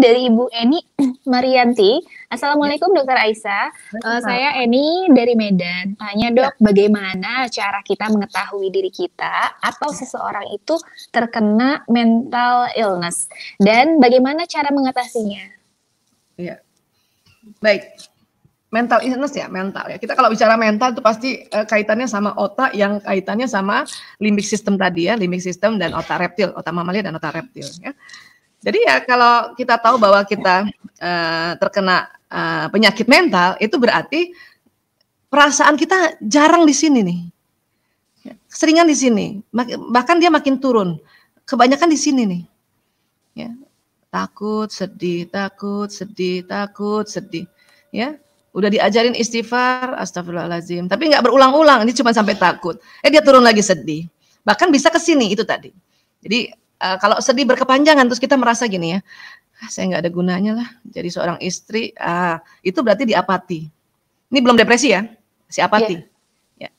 dari Ibu Eni Marianti. Assalamualaikum Dokter Aisyah. Saya Eni dari Medan. Tanya dok, bagaimana cara kita mengetahui diri kita atau seseorang itu terkena mental illness dan bagaimana cara mengatasinya? Iya, baik. Mental illness ya, mental ya. Kita kalau bicara mental itu pasti kaitannya sama otak yang kaitannya sama limbic system tadi ya, limbic system dan otak reptil, otak mamalia dan otak reptil ya. Jadi ya kalau kita tahu bahwa kita terkena penyakit mental, itu berarti perasaan kita jarang di sini nih. Keseringan di sini, bahkan dia makin turun. Kebanyakan di sini nih. Ya. Takut, sedih, takut, sedih, takut, sedih. Ya. Udah diajarin istighfar, astagfirullahaladzim. Tapi nggak berulang-ulang, ini cuma sampai takut. Dia turun lagi sedih. Bahkan bisa ke sini, itu tadi. Jadi kalau sedih berkepanjangan, terus kita merasa gini ya, saya nggak ada gunanya lah jadi seorang istri, itu berarti di apati. Ini belum depresi ya, si apati. Ya.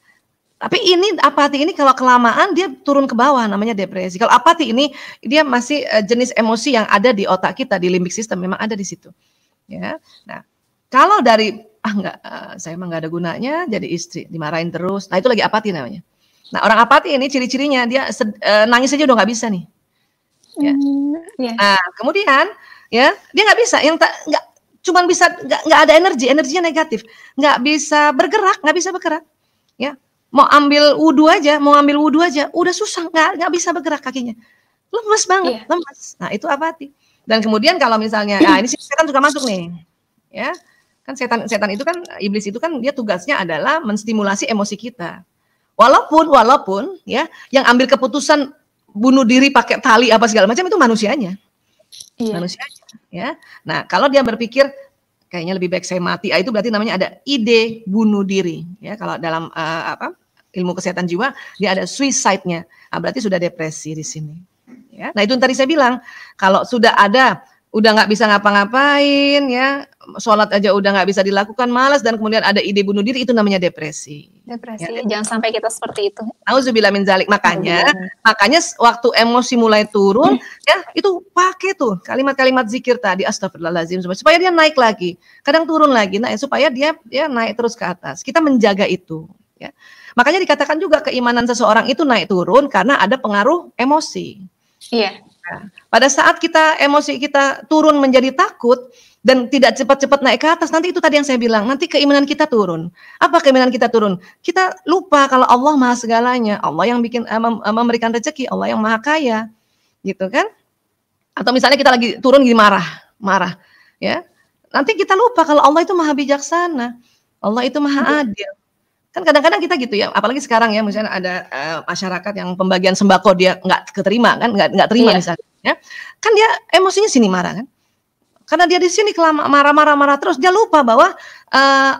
Tapi ini apati ini kalau kelamaan dia turun ke bawah, namanya depresi. Kalau apati ini, dia masih jenis emosi yang ada di otak kita, di limbic system, memang ada di situ. Ya. Nah, kalau dari saya emang nggak ada gunanya jadi istri, dimarahin terus. Nah itu lagi apati namanya. Nah orang apati ini ciri-cirinya dia nangis aja udah nggak bisa nih. Ya. Nah kemudian ya dia nggak bisa, nggak cuman bisa nggak ada energinya negatif, nggak bisa bergerak, ya mau ambil wudhu aja, udah susah, nggak bisa bergerak kakinya, lemes banget, lemes. Nah itu apati. Dan kemudian kalau misalnya, ini setan juga masuk nih, ya. Kan setan itu kan, iblis itu kan dia tugasnya adalah menstimulasi emosi kita. Walaupun ya yang ambil keputusan bunuh diri pakai tali apa segala macam itu manusianya. Manusianya ya. Nah, kalau dia berpikir kayaknya lebih baik saya mati, itu berarti namanya ada ide bunuh diri ya. Kalau dalam ilmu kesehatan jiwa dia ada suicide-nya. Berarti sudah depresi di sini. Ya. Nah, itu yang tadi saya bilang, kalau sudah nggak bisa ngapa-ngapain ya, sholat aja udah nggak bisa dilakukan, malas, dan kemudian ada ide bunuh diri, itu namanya depresi. Depresi, ya, jangan sampai kita seperti itu. Auzubillah min zalik. Makanya waktu emosi mulai turun, ya itu pakai tuh kalimat-kalimat zikir tadi, astagfirullahaladzim, supaya dia naik lagi. Kadang turun lagi, nah supaya dia naik terus ke atas. Kita menjaga itu. Ya. Makanya dikatakan juga keimanan seseorang itu naik turun karena ada pengaruh emosi. Iya. Nah, pada saat emosi kita turun menjadi takut dan tidak cepat-cepat naik ke atas, nanti itu tadi yang saya bilang, nanti keimanan kita turun. Apa keimanan kita turun? Kita lupa kalau Allah Maha segalanya, Allah yang memberikan rezeki, Allah yang Maha kaya, gitu kan? Atau misalnya kita lagi turun gini marah, ya. Nanti kita lupa kalau Allah itu Maha bijaksana, Allah itu Maha adil. Kan kadang-kadang kita gitu ya, apalagi sekarang ya, misalnya ada masyarakat yang pembagian sembako dia nggak keterima kan, nggak terima misalnya, ya. Kan dia emosinya sini marah kan, karena dia di sini marah terus, dia lupa bahwa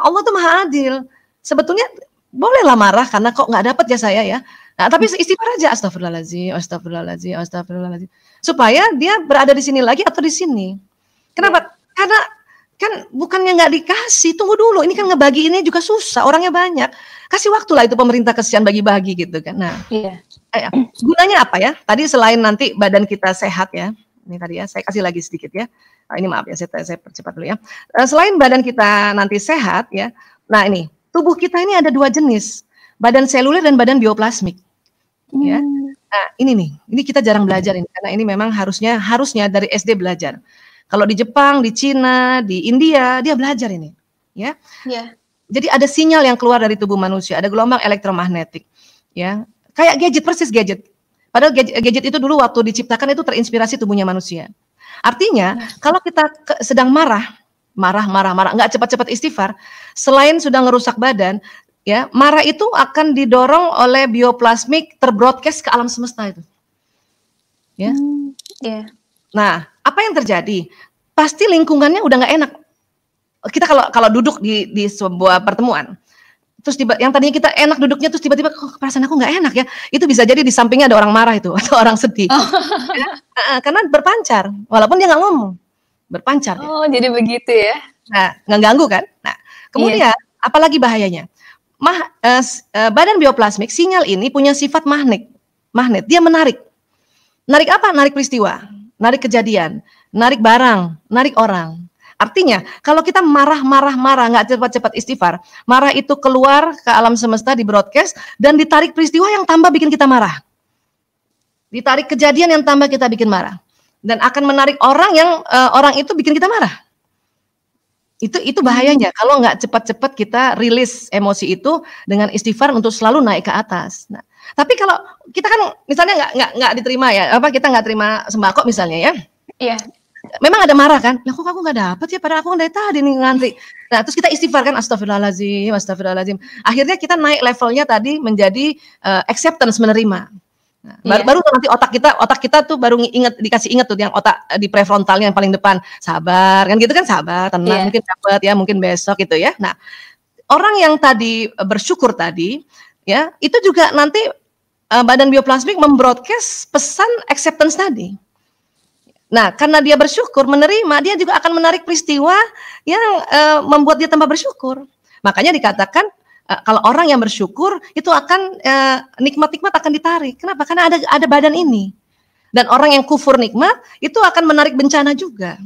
Allah tuh Maha adil. Sebetulnya bolehlah marah karena kok nggak dapat ya saya ya. Nah, tapi istighfar aja, astagfirullahaladzim, supaya dia berada di sini lagi atau di sini. Kenapa? Karena kan bukannya nggak dikasih, tunggu dulu, ini kan ngebagi ini juga susah, orangnya banyak, kasih waktu lah itu pemerintah, kesian bagi-bagi gitu kan. Nah, gunanya apa ya? Tadi selain nanti badan kita sehat ya, ini tadi ya, saya kasih lagi sedikit ya. Ini maaf ya, saya percepat dulu ya. Selain badan kita nanti sehat ya, nah ini tubuh kita ini ada dua jenis, badan seluler dan badan bioplasmik. Ya, nah ini kita jarang belajar ini, karena ini memang harusnya dari SD belajar. Kalau di Jepang, di Cina, di India, dia belajar ini, ya. Jadi ada sinyal yang keluar dari tubuh manusia, ada gelombang elektromagnetik, ya. Kayak persis gadget. Padahal gadget itu dulu waktu diciptakan itu terinspirasi tubuhnya manusia. Artinya, kalau kita sedang marah, nggak cepat-cepat istighfar, selain sudah ngerusak badan, ya, marah itu akan didorong oleh bioplasmik terbroadcast ke alam semesta itu, ya. Nah, apa yang terjadi? Pasti lingkungannya udah nggak enak. Kita kalau duduk di sebuah pertemuan, terus yang tadinya kita enak duduknya, terus tiba-tiba kok perasaan aku nggak enak ya, itu bisa jadi di sampingnya ada orang marah itu atau orang sedih. Ya, karena berpancar, walaupun dia nggak ngomong, berpancar. Jadi begitu ya? Nah, nggak ganggu kan? Nah, kemudian apalagi bahayanya? Badan bioplasmik, sinyal ini punya sifat magnet, dia menarik. Narik apa? Narik peristiwa, narik kejadian. narik barang, narik orang. Artinya, kalau kita marah, nggak cepat-cepat istighfar, marah itu keluar ke alam semesta, di broadcast, dan ditarik peristiwa yang tambah bikin kita marah. Ditarik kejadian yang tambah kita bikin marah. Dan akan menarik orang yang orang itu bikin kita marah. Itu bahayanya kalau nggak cepat-cepat kita rilis emosi itu dengan istighfar untuk selalu naik ke atas. Nah, tapi kalau kita kan misalnya nggak diterima ya, kita nggak terima sembako misalnya ya. Iya. Memang ada marah kan? Lah kok aku nggak dapat ya? Padahal aku dari tadi nih ngantri. Nah terus kita istighfar kan, astagfirullahaladzim, astagfirullahaladzim. Akhirnya kita naik levelnya tadi menjadi acceptance, menerima. Nah, baru nanti otak kita tuh baru dikasih ingat tuh yang otak di prefrontalnya yang paling depan, sabar kan gitu kan, sabar, tenang, mungkin dapat ya, mungkin besok gitu ya. Nah orang yang tadi bersyukur tadi ya, itu juga nanti badan bioplasmik membroadcast pesan acceptance tadi. Nah karena dia bersyukur, menerima, dia juga akan menarik peristiwa yang membuat dia tambah bersyukur. Makanya dikatakan kalau orang yang bersyukur itu akan nikmat-nikmat akan ditarik. Kenapa? Karena ada badan ini. Dan orang yang kufur nikmat itu akan menarik bencana juga.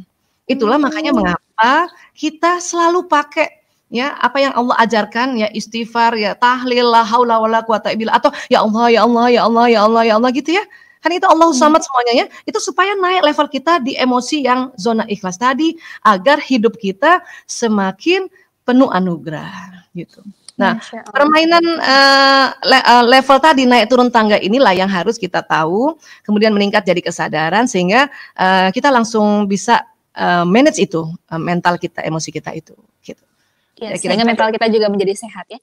Itulah makanya mengapa kita selalu pakai ya apa yang Allah ajarkan, ya istighfar, ya tahlil, la haula wala quwata illa billah, atau ya Allah ya Allah ya Allah ya Allah ya Allah gitu ya. Kan itu Allah samad semuanya ya. Itu supaya naik level kita di emosi yang zona ikhlas tadi, agar hidup kita semakin penuh anugerah gitu. Nah, permainan level tadi, naik turun tangga, inilah yang harus kita tahu, kemudian meningkat jadi kesadaran, sehingga kita langsung bisa manage itu, mental kita, emosi kita itu. Gitu. Ya, sehingga mental kita juga menjadi sehat ya.